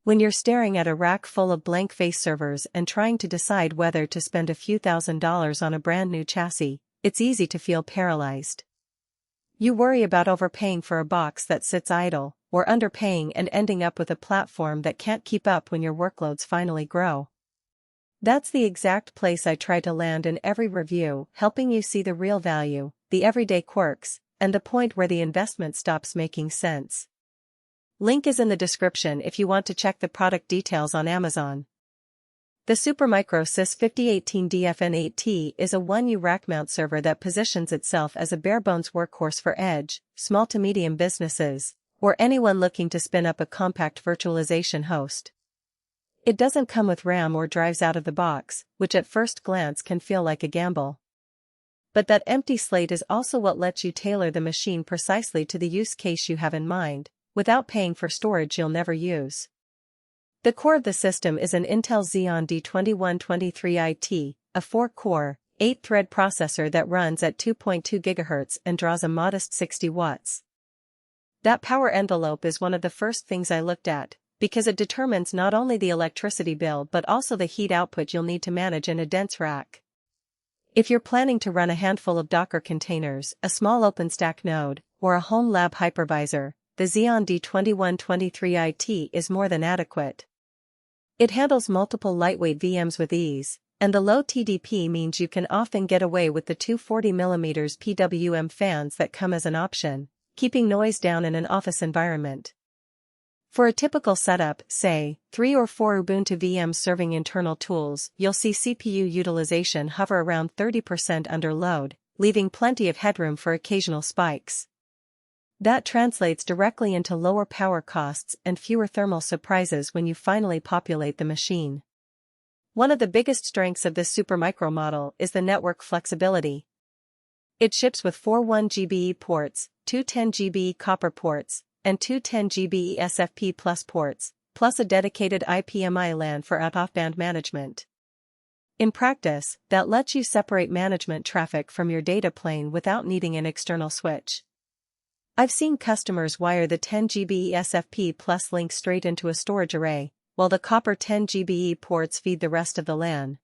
When you're staring at a rack full of blank face servers and trying to decide whether to spend a few $1,000s on a brand new chassis, it's easy to feel paralyzed. You worry about overpaying for a box that sits idle, or underpaying and ending up with a platform that can't keep up when your workloads finally grow. That's the exact place I try to land in every review, helping you see the real value, the everyday quirks, and the point where the investment stops making sense. Link is in the description if you want to check the product details on Amazon. The Supermicro SYS 5018D FN8T is a 1U rack mount server that positions itself as a bare-bones workhorse for edge, small to medium businesses, or anyone looking to spin up a compact virtualization host. It doesn't come with RAM or drives out of the box, which at first glance can feel like a gamble. But that empty slate is also what lets you tailor the machine precisely to the use case you have in mind, without paying for storage you'll never use. The core of the system is an Intel Xeon D2123IT, a 4-core, 8-thread processor that runs at 2.2 GHz and draws a modest 60 watts. That power envelope is one of the first things I looked at, because it determines not only the electricity bill but also the heat output you'll need to manage in a dense rack. If you're planning to run a handful of Docker containers, a small OpenStack node, or a home lab hypervisor, the Xeon D2123IT is more than adequate. It handles multiple lightweight VMs with ease, and the low TDP means you can often get away with the 240mm PWM fans that come as an option, keeping noise down in an office environment. For a typical setup, say, 3 or 4 Ubuntu VMs serving internal tools, you'll see CPU utilization hover around 30% under load, leaving plenty of headroom for occasional spikes. That translates directly into lower power costs and fewer thermal surprises when you finally populate the machine. One of the biggest strengths of this Supermicro model is the network flexibility. It ships with 4 1GBE ports, 2 10GBE copper ports, and 2 10GBE SFP Plus ports, plus a dedicated IPMI LAN for out-of-band management. In practice, that lets you separate management traffic from your data plane without needing an external switch. I've seen customers wire the 10GBE SFP Plus link straight into a storage array, while the copper 10GBE ports feed the rest of the LAN.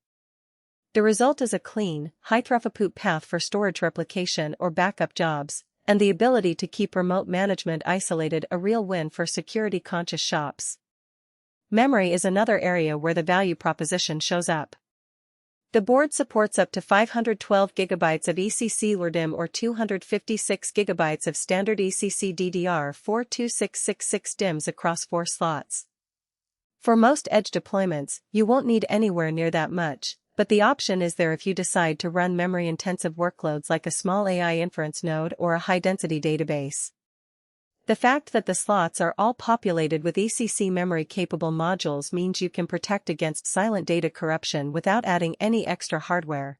The result is a clean, high-throughput path for storage replication or backup jobs, and the ability to keep remote management isolated, a real win for security-conscious shops. Memory is another area where the value proposition shows up. The board supports up to 512 GB of ECC RDIMM or 256 GB of standard ECC DDR4 DIMMs across 4 slots. For most edge deployments, you won't need anywhere near that much, but the option is there if you decide to run memory-intensive workloads like a small AI inference node or a high-density database. The fact that the slots are all populated with ECC memory-capable modules means you can protect against silent data corruption without adding any extra hardware.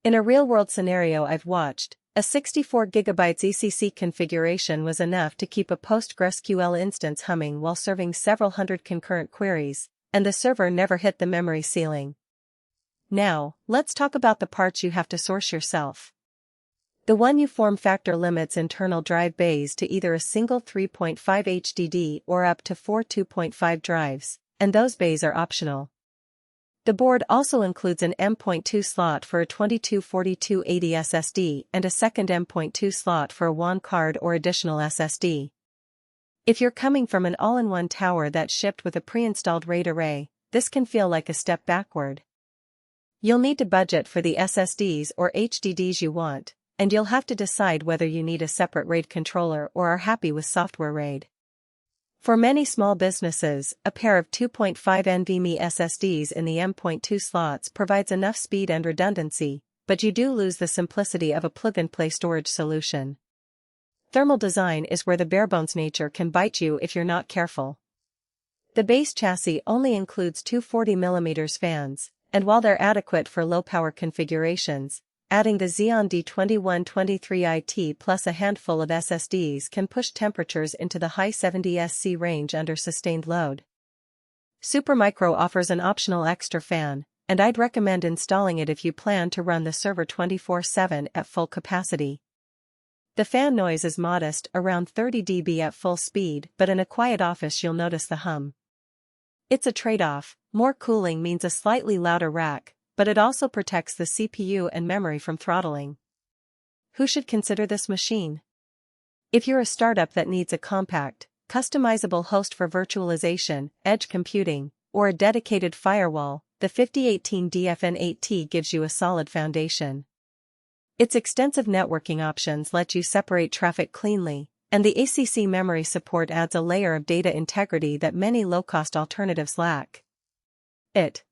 In a real-world scenario I've watched, a 64 GB ECC configuration was enough to keep a PostgreSQL instance humming while serving several hundred concurrent queries, and the server never hit the memory ceiling. Now, let's talk about the parts you have to source yourself. The 1U form factor limits internal drive bays to either a single 3.5 HDD or up to 4 2.5 drives, and those bays are optional. The board also includes an M.2 slot for a 224280 SSD and a second M.2 slot for a WAN card or additional SSD. If you're coming from an all-in-one tower that's shipped with a pre-installed RAID array, this can feel like a step backward. You'll need to budget for the SSDs or HDDs you want, and you'll have to decide whether you need a separate RAID controller or are happy with software RAID. For many small businesses, a pair of 2.5 NVMe SSDs in the M.2 slots provides enough speed and redundancy, but you do lose the simplicity of a plug-and-play storage solution. Thermal design is where the barebones nature can bite you if you're not careful. The base chassis only includes 240mm fans, and while they're adequate for low-power configurations, adding the Xeon D2123IT plus a handful of SSDs can push temperatures into the high 70s C range under sustained load. Supermicro offers an optional extra fan, and I'd recommend installing it if you plan to run the server 24/7 at full capacity. The fan noise is modest, around 30 dB at full speed, but in a quiet office you'll notice the hum. It's a trade-off. More cooling means a slightly louder rack, but it also protects the CPU and memory from throttling. Who should consider this machine? If you're a startup that needs a compact, customizable host for virtualization, edge computing, or a dedicated firewall, the 5018D FN8T gives you a solid foundation. Its extensive networking options let you separate traffic cleanly, and the ECC memory support adds a layer of data integrity that many low-cost alternatives lack. It